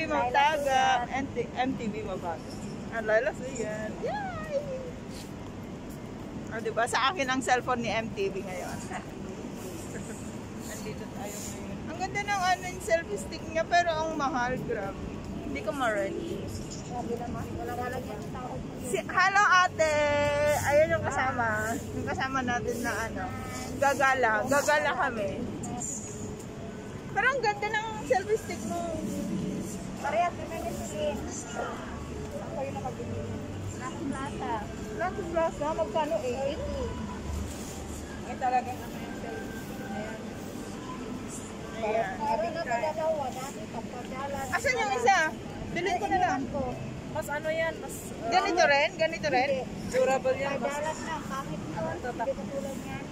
Magtaga, MTV Mabaga. Ang lalas yan. Yay! O diba, sa akin ang cellphone ni MTV ngayon. Nandito tayo ngayon. Ang ganda ng yung selfie stick niya, pero ang mahal, grabe. Hindi ko ma-ready. Hello ate! Ayun yung kasama. Yung kasama natin na gagala. Gagala kami. Pero ang ganda ng selfie stick mo. Parehas na ganyan. Ako yung nakabili. Laking plata. Laking plata? Magkano 8? Ay talaga naman yung selfie. Ayan. Meron na kadalawa. Dati pagkadalan. Asan yung isa? Bilhin ko na lang. Mas ano yan? Mas... Ganito rin? Ganito rin? Durable yan. Kadalan na. Kahit yun. Hindi katulad yan.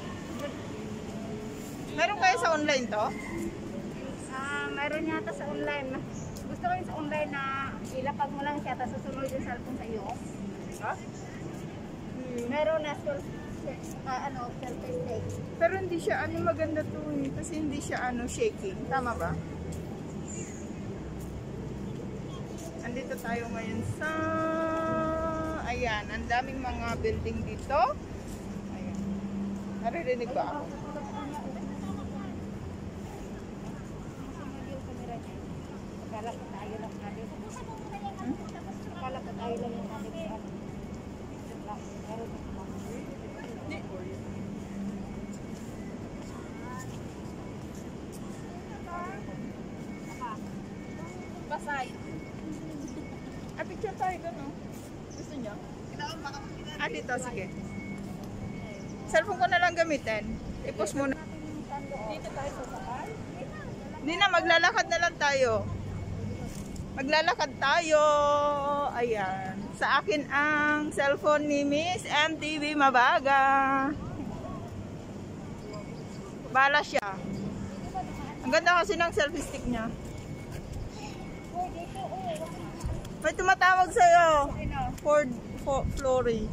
Meron kayo sa online to? Meron yata sa online. Gusto ko yung sa online na ilapag mo lang siya tapos susunod yung cellphone sa iyo. Ha? Meron na selfie stick. Pero hindi siya maganda to kasi hindi siya shaking. Tama ba? Andito tayo ngayon sa ayan, ang daming mga building dito. Ayan. Naririnig ba ako? Akala ko tayo lang natin. Akala ko tayo lang yung natin. Basay. Picture tayo doon, no? Gusto nyo? Dito, sige. Cellphone ko na lang gamitin. I-post muna. Dito tayo sa sakal? Hindi na, maglalakad na lang tayo. Maglalakad tayo. Ayan. Sa akin ang cellphone ni Miss MTV Mabaga. Bala siya. Ang ganda kasi ng selfie stick niya. May tumatawag sa'yo. Ford Flory.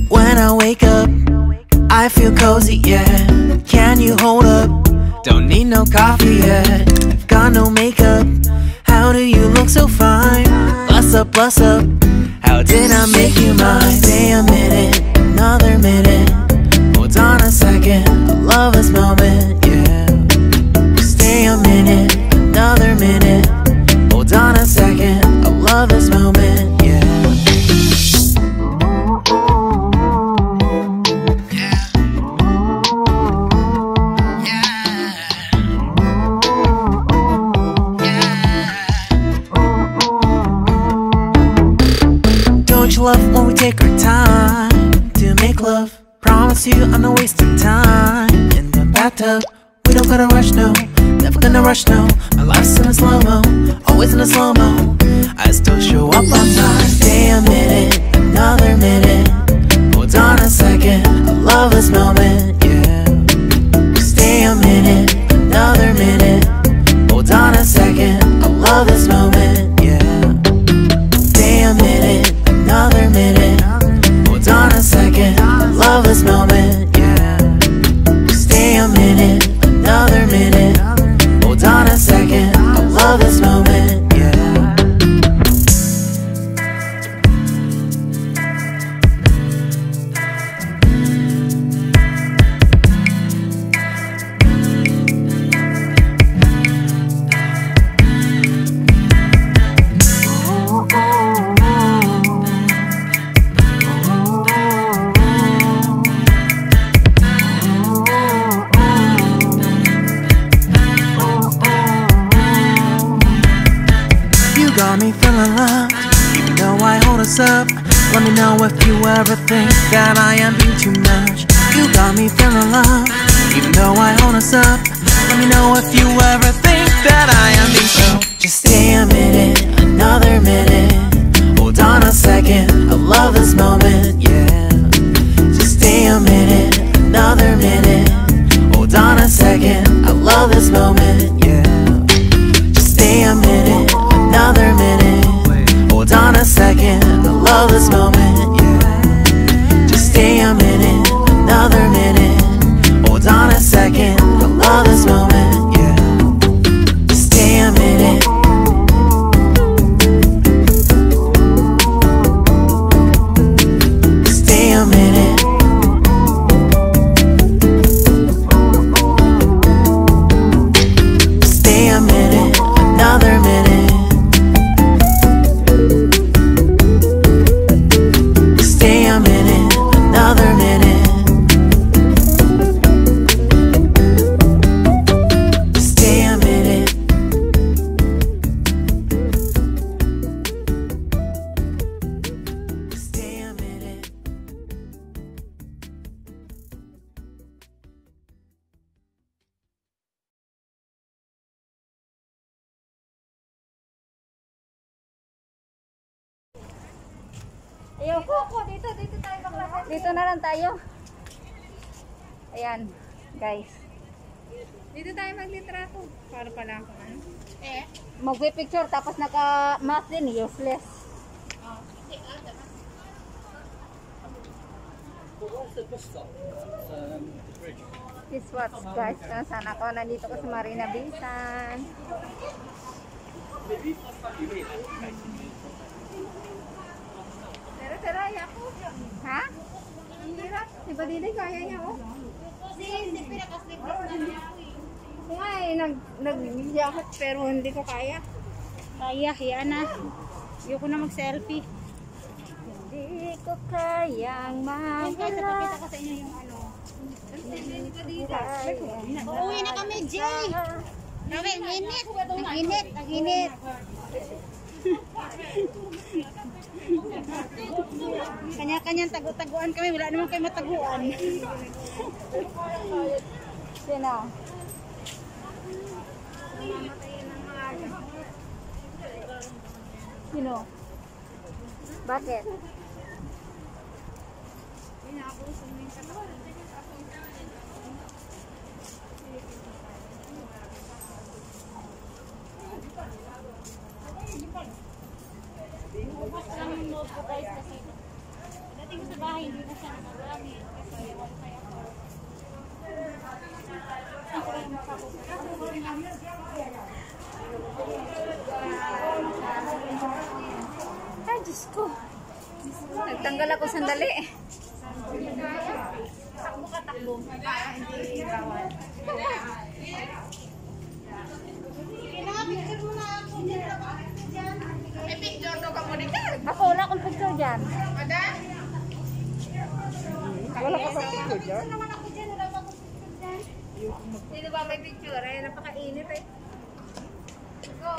When I wake up, I feel cozy, yeah. Can you hold up? Don't need no coffee yet. Got no makeup. How do you look so fine? Bust up, bust up. How did I make you mine? Stay a minute, another minute. Hold on a second, I love this moment, yeah. Stay a minute, another minute. Hold on a second, I love this moment, yeah. Don't you love when we take our time to make love? Promise you I'm not wasting time in the bathtub. We don't gotta rush, no. Never gonna rush, no. My life's in a slow-mo, always in a slow-mo. I still show up on time. Stay a minute, another minute. Hold on a second, I love this moment, yeah. Stay a minute, another minute. Hold on a second, I love this moment, yeah. Stay a minute, another minute. Hold on a second, I love this moment, yeah. Stay a minute, another minute. Hold on a second, I love this moment, yeah. Got me feeling loved, even though I hold us up. Let me know if you ever think that I am being too much. You got me feeling loved, even though I hold us up. Let me know if you ever think that I am being so. Just stay a minute, another minute. Hold on a second, I love this moment, yeah. Just stay a minute, another minute. Hold on a second, I love this moment, yeah. Ayoko. Dito tayo bakla. Dito na lang tayo. Ayan, guys. Dito tayo maglitrato. Para pala ako. Magpipicture tapos naka-mask din, useless. This what's guys, sana ako nandito ko sa Marina Bisan. Pero ako. Ha? Ang hirap. Si Badili kaya niya oh. Hindi pinakaslip na niya. Kung nga nag-yakot pero hindi ko kaya. Kaya, yan na. Ayoko na mag-selfie. Hindi ko kayang magalaw. Kita ko sa inyo yung ano. Uuwi na kami, Jay. Ang init. Kanya-kanyang tagu-taguan kami. Wala naman kayo mataguan. Sino? Sino? Bakit? Dating ko sa bahay, hindi na siya nagagamit. Kasi ewan kaya ko. Ay, Diyos ko. Nagtanggal ako sandali. Takbo ka, takbo. Hindi bawal. Picture mo na ako dyan. May picture daw ka mo dito. Ako, wala akong picture dyan. Ada? Wala ka pang picture dyan? Naman ako dyan, wala pa akong picture dyan. Sino ba may picture? Eh, napakainit eh. Go.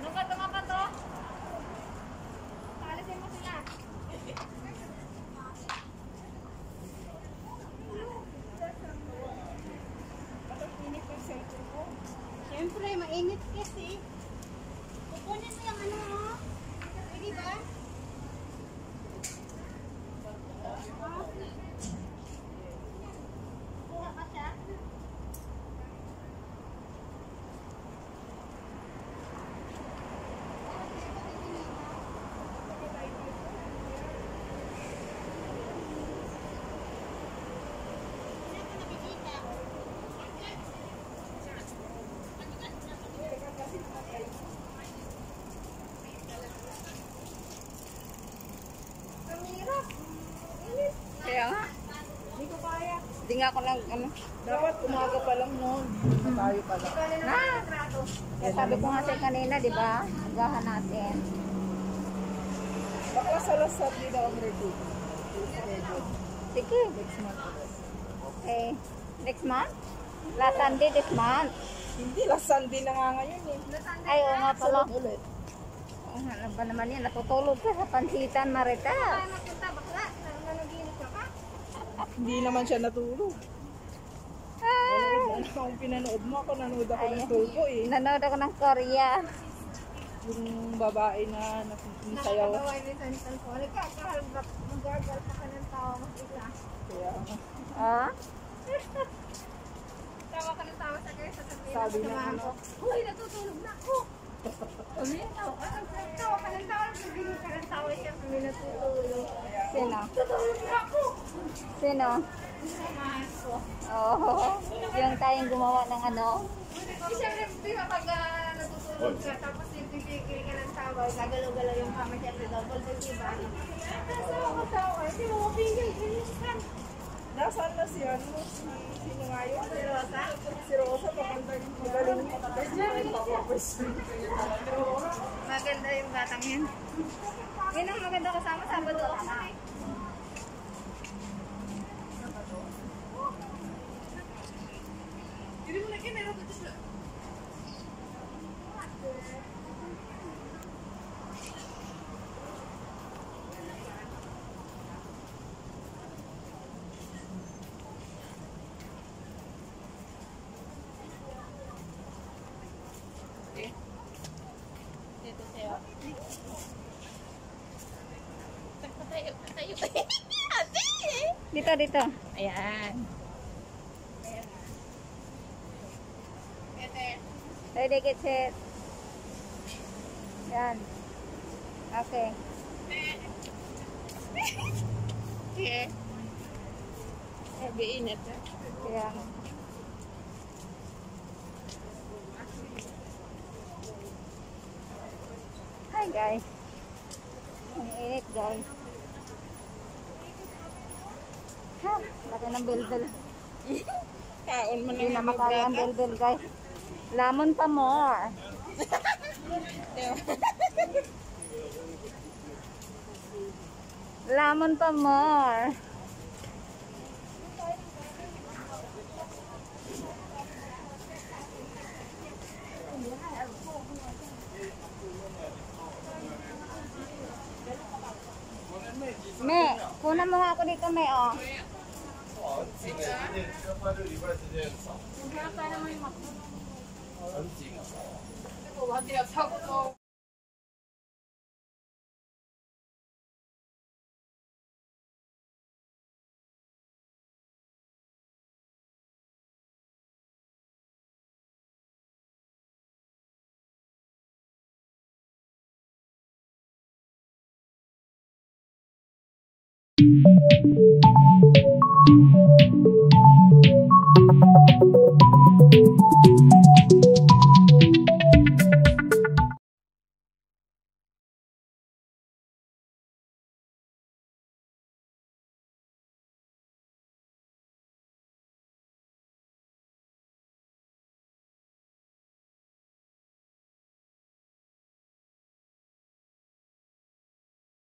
Nung ka tumapa to? Paalisin mo sila. Siyempre, mainit kasi. Kukunin mo yung ano mo. Pwede ba? Kuha ka siya. Kaya nga. Hindi ko kaya. Hindi nga ako lang, ano. Dapat umaga pa lang noon. Tayo pa lang. Na! Kaya sabi ko nga sa'yo kanina, di ba? Agahan natin. Baka sa lasat nila ang ready. Sige. Next month. Okay. Next month? Last Sunday this month. Hindi, last Sunday na nga ngayon eh. Ay, oo nga pala. Salon ulit. Ano ba naman yan? Natutulog ka sa pansitan, Marita. Hindi naman siya natulog. Ano akong pinanood mo? Ako nanood ako ng turbo eh. Nanood ako ng Korea. Yung babae na nasayaw. Kaya Ah? Tawa ka ng tawa sa kayo sa sabihin. sabi na ano. Uy, natutulog na ako. Tawa ka ng tawa. Sabihin ka ng tawa siya. Kami natutulog. Sino? Natutulog na ako. Sino? Oh, yung tayong gumawa ng ano? Siyempre, di ba pag natutulog ka, tapos pipigil ka ng tawa, gagalaw-galaw yung kama siya sa double, di ba? Tawa ko tawa, hindi mo mapigil. Bilisan. Nasaan na si ano? Sino nga yun? Si Rosa? Si Rosa, maganda yung magaling mo. Maganda yung batang yan. Yun ang maganda kasama, Sabado ako na eh. Hindi mo na kinero ko dito. tayo. Ate! Dito, dito. Ayan. Ready, get set. Yan. Okay. Okay. Sabi init. Kaya. Hi guys. Ang init guys. Ha, laki ng bildel. Kaon mo Hindi na na makaya ang bildel guys. Lamon pa more. Lamon pa more. Me, kunan mo nga ako dito, me, oh.